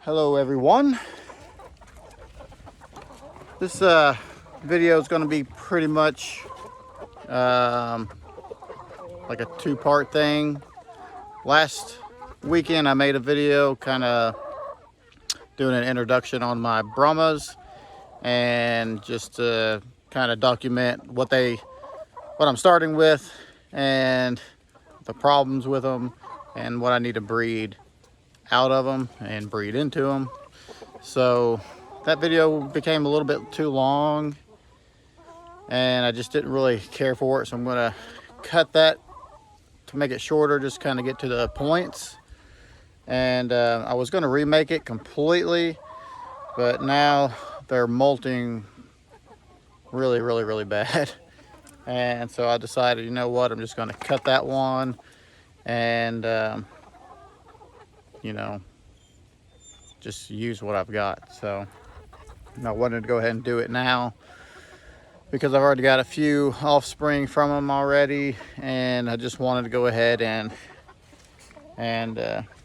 Hello everyone. This video is going to be pretty much like a two-part thing. Last weekend I made a video kind of doing an introduction on my Brahmas and just to kind of document what I'm starting with and the problems with them and what I need to breed out of them and breed into them. So that video became a little bit too long and I just didn't really care for it, so I'm gonna cut that to make it shorter, just kind of get to the points. And I was gonna remake it completely, but now they're molting really bad. And so I decided, you know what, I'm just gonna cut that one and you know, just use what I've got. So I wanted to go ahead and do it now because I've already got a few offspring from them already, and I just wanted to go ahead and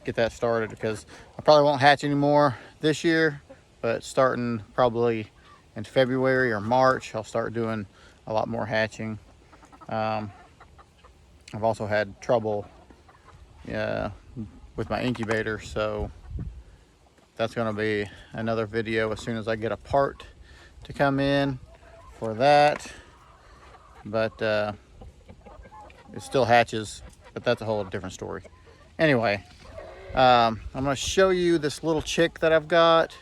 get that started because I probably won't hatch anymore this year, but starting probably in February or March, I'll start doing a lot more hatching. I've also had trouble with my incubator, so that's going to be another video as soon as I get a part to come in for that. But it still hatches, but that's a whole different story. Anyway, I'm going to show you this little chick that I've got.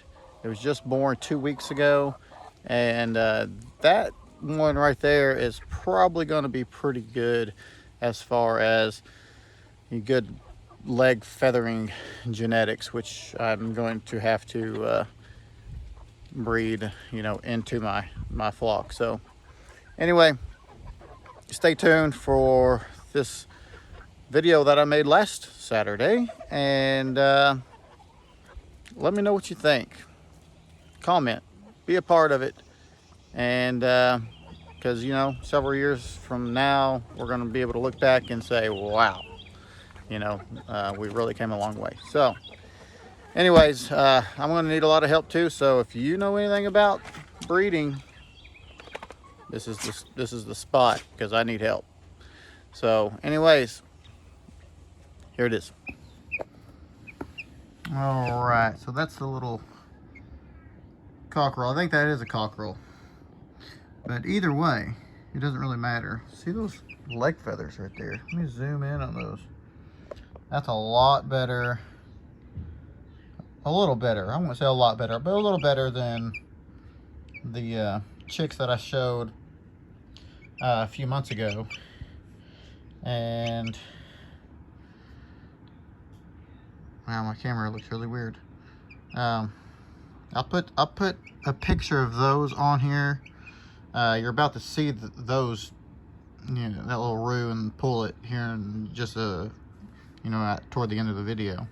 It was just born 2 weeks ago, and that one right there is probably going to be pretty good as far as good leg feathering genetics, which I'm going to have to breed, you know, into my flock. So anyway, stay tuned for this video that I made last Saturday, and let me know what you think. Comment, be a part of it, and because you know, several years from now we're going to be able to look back and say, wow, you know, we really came a long way. So anyways, I'm going to need a lot of help too, so if you know anything about breeding, this is the spot, because I need help. So anyways, here it is. All right, so that's the little cockerel. I think that is a cockerel, but either way, it doesn't really matter. See those leg feathers right there? Let me zoom in on those. That's a lot better. A little better. I won't say a lot better, but a little better than the chicks that I showed a few months ago. And wow, my camera looks really weird. I'll put a picture of those on here. You're about to see those, you know, that little roux and pull it here in just you know, toward the end of the video.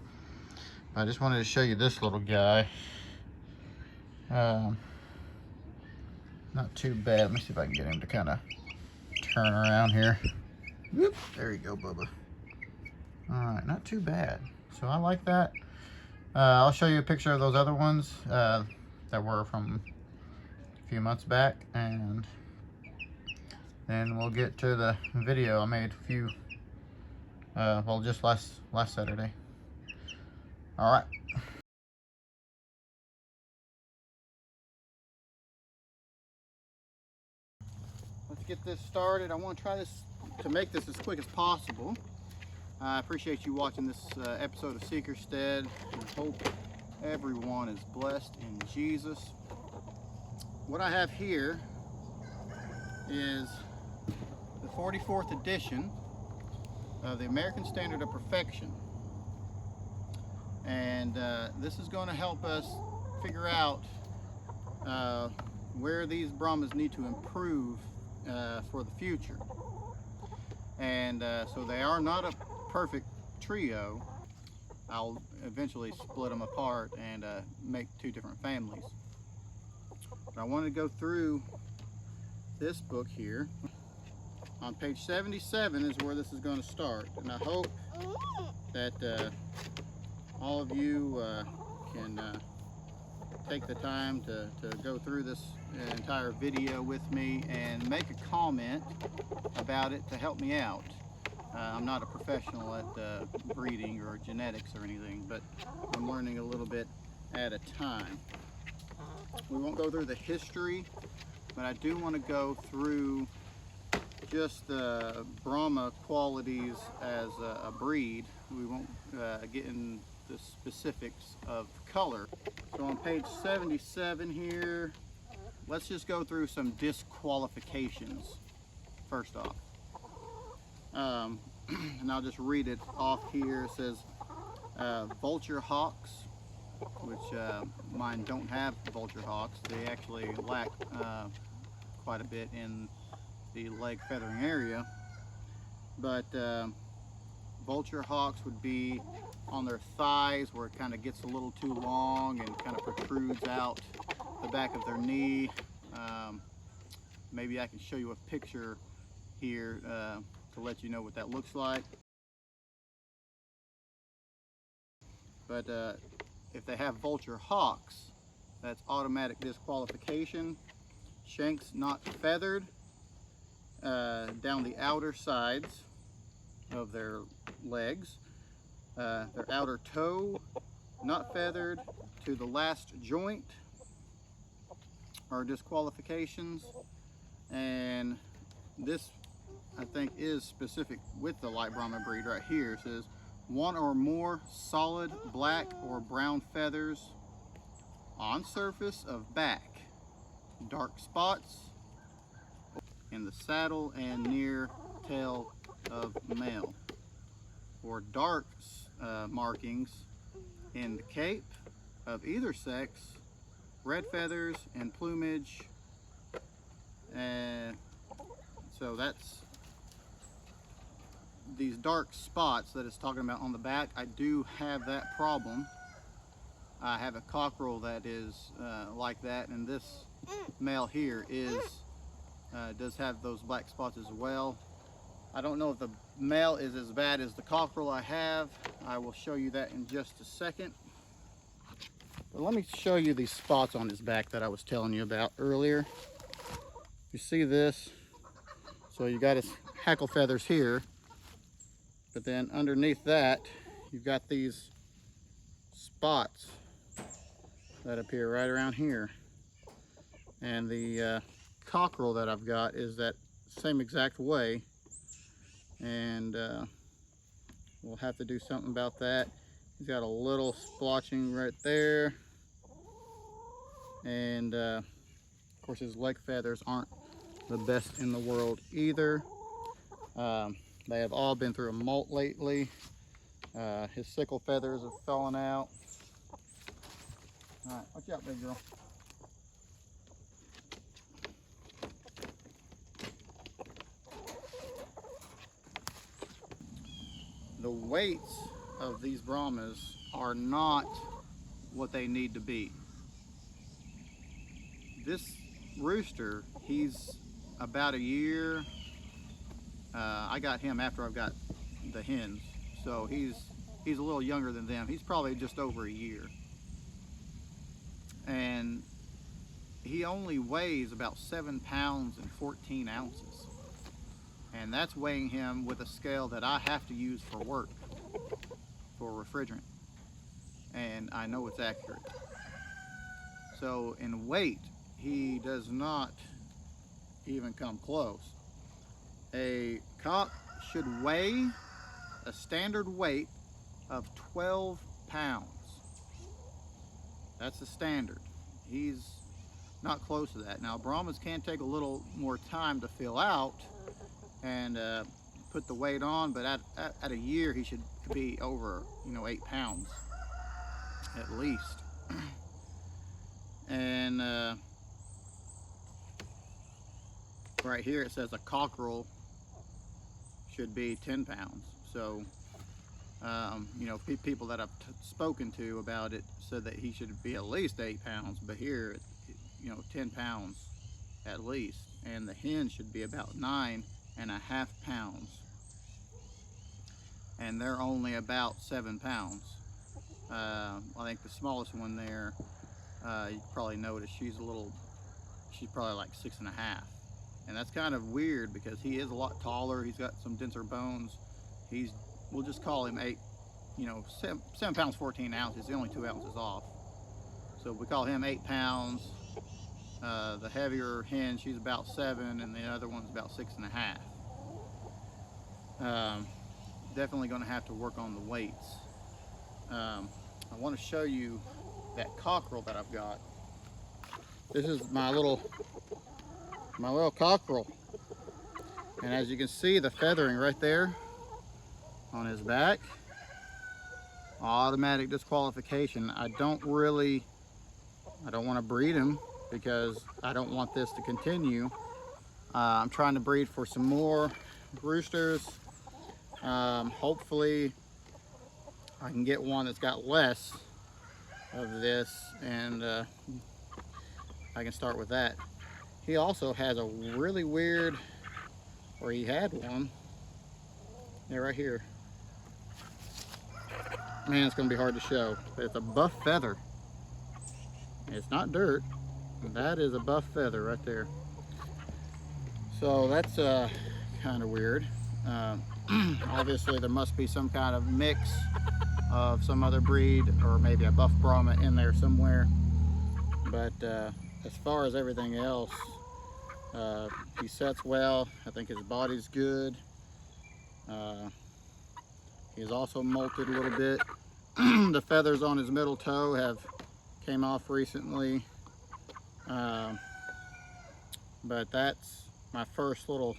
I just wanted to show you this little guy. Not too bad. Let me see if I can get him to kind of turn around here. Whoop, there you go, Bubba. All right, not too bad. So I like that. I'll show you a picture of those other ones that were from a few months back, and then we'll get to the video I made a few, well, just last Saturday. All right. Let's get this started. I want to try to make this as quick as possible. I appreciate you watching this episode of Seekerstead. I hope everyone is blessed in Jesus. What I have here is the 44th edition of the American Standard of Perfection. And this is going to help us figure out where these Brahmas need to improve for the future. And so they are not a perfect trio. I'll eventually split them apart and make two different families. But I want to go through this book here. On page 77 is where this is going to start, and I hope that all of you can take the time to go through this entire video with me and make a comment about it to help me out. I'm not a professional at breeding or genetics or anything, but I'm learning a little bit at a time. We won't go through the history, but I do want to go through just the Brahma qualities as a breed. We won't get in the specifics of color. So on page 77 here, let's just go through some disqualifications first off. And I'll just read it off here. It says vulture hawks, which mine don't have vulture hawks. They actually lack quite a bit in the leg feathering area. But vulture hawks would be on their thighs where it kind of gets a little too long and kind of protrudes out the back of their knee. Maybe I can show you a picture here to let you know what that looks like. But if they have vulture hawks, that's automatic disqualification. Shanks not feathered down the outer sides of their legs. Their outer toe not feathered to the last joint are disqualifications. And this, I think, is specific with the light Brahma breed right here. It says one or more solid black or brown feathers on surface of back, dark spots in the saddle and near tail of male, or dark markings in the cape of either sex, red feathers and plumage. And so that's these dark spots that it's talking about on the back. I do have that problem. I have a cockerel that is like that, and this male here does have those black spots as well. I don't know if the male is as bad as the cockerel I have. I will show you that in just a second. But let me show you these spots on his back that I was telling you about earlier. You see this? So you got his hackle feathers here, but then underneath that, you've got these spots that appear right around here. And the cockerel that I've got is that same exact way. And we'll have to do something about that. He's got a little splotching right there. And of course his leg feathers aren't the best in the world either. They have all been through a molt lately. His sickle feathers have fallen out. All right, watch out, big girl. The weights of these Brahmas are not what they need to be. This rooster, he's about a year. I got him after I've got the hens, so he's a little younger than them. He's probably just over a year. And he only weighs about 7 pounds and 14 ounces. And that's weighing him with a scale that I have to use for work, for refrigerant. And I know it's accurate. So in weight, he does not even come close. A cock should weigh a standard weight of 12 pounds. That's the standard. He's not close to that. Now, Brahmas can take a little more time to fill out and put the weight on, but at a year he should be over 8 pounds at least. And right here it says a cockerel should be 10 pounds. So people that I've spoken to about it said that he should be at least 8 pounds, but here 10 pounds at least. And the hen should be about 9.5 pounds, and they're only about 7 pounds. I think the smallest one there, you probably notice she's probably like 6.5. And that's kind of weird because he is a lot taller. He's got some denser bones. We'll just call him 7 pounds 14 ounces. He's only 2 ounces off. So we call him 8 pounds. The heavier hen, she's about 7, and the other one's about 6.5. Definitely going to have to work on the weights. I want to show you that cockerel that I've got. This is my little cockerel, and as you can see, the feathering right there on his back, automatic disqualification. I don't want to breed him because I don't want this to continue. I'm trying to breed for some more roosters. Hopefully I can get one that's got less of this, and I can start with that. He also has a really weird, or he had one, yeah, right here. Man, it's gonna be hard to show, but it's a buff feather. It's not dirt, that is a buff feather right there. So that's kind of weird. Obviously there must be some kind of mix of some other breed, or maybe a buff Brahma in there somewhere. But as far as everything else, he sets well. I think his body's good. He's also molted a little bit. The feathers on his middle toe have came off recently. But that's my first little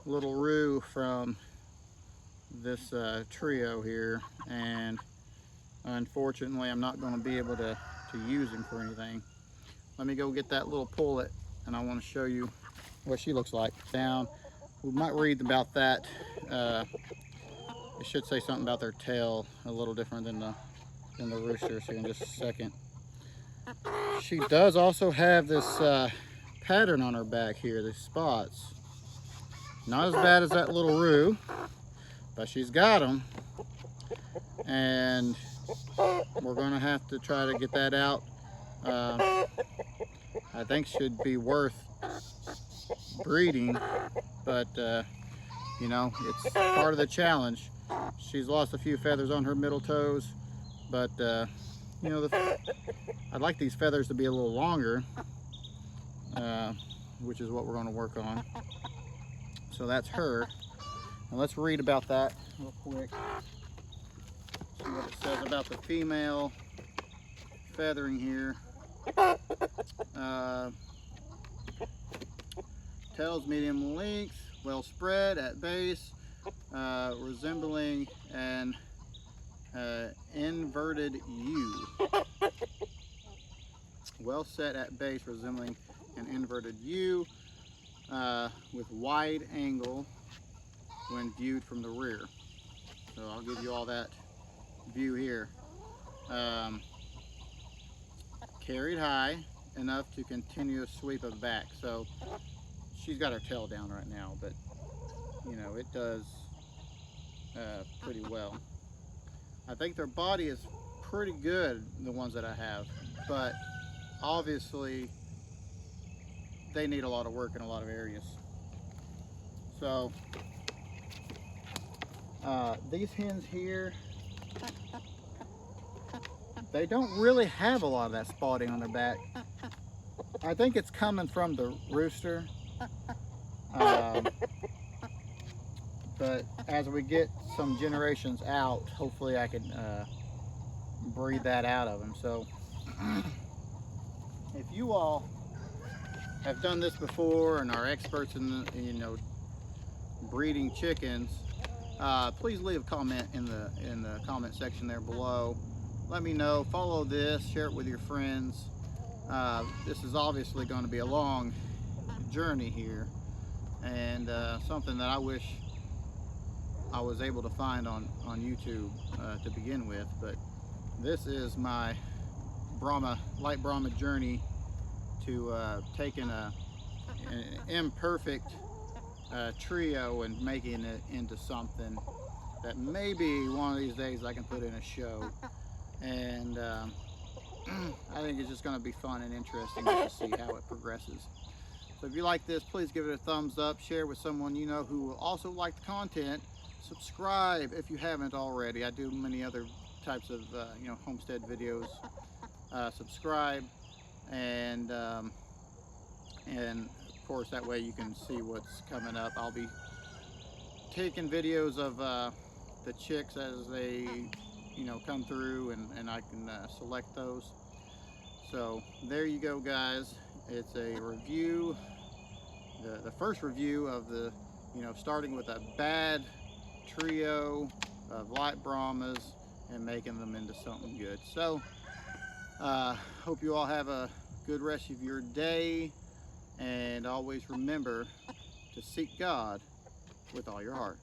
roo from this trio here, and unfortunately I'm not going to be able to use him for anything. Let me go get that little pullet, and I want to show you what she looks like. Down, we might read about that. It should say something about their tail, a little different than the roosters here in just a second. She does also have this pattern on her back here, these spots. Not as bad as that little roo, but she's got them, and we're going to have to try to get that out. I think should be worth breeding, but you know, it's part of the challenge. She's lost a few feathers on her middle toes, but you know, I'd like these feathers to be a little longer, which is what we're going to work on. So that's her. Now let's read about that real quick. See what it says about the female feathering here. Tails medium length, well spread at base, resembling an inverted U. Well set at base, resembling an inverted U, with wide angle when viewed from the rear. So I'll give you all that view here. Carried high enough to continue a sweep of back. So she's got her tail down right now, but you know, it does pretty well. I think their body is pretty good, the ones that I have, but obviously they need a lot of work in a lot of areas. So these hens here, they don't really have a lot of that spotting on their back. I think it's coming from the rooster. But as we get some generations out, hopefully I can breed that out of them. So if you all have done this before and are experts in the, you know, breeding chickens, please leave a comment in the comment section there below. Let me know. Follow this, share it with your friends. This is obviously going to be a long journey here, and something that I wish I was able to find on YouTube to begin with. But this is my light Brahma journey to taking an imperfect trio and making it into something that maybe one of these days I can put in a show. And I think it's just going to be fun and interesting to see how it progresses. So if you like this, please give it a thumbs up, share with someone you know who will also like the content. Subscribe if you haven't already. I do many other types of homestead videos. Subscribe, and of course that way you can see what's coming up. I'll be taking videos of the chicks as they come through, and I can select those. So there you go, guys. It's a review, the first review of the starting with a bad trio of light Brahmas and making them into something good. So hope you all have a good rest of your day, and always remember to seek God with all your heart.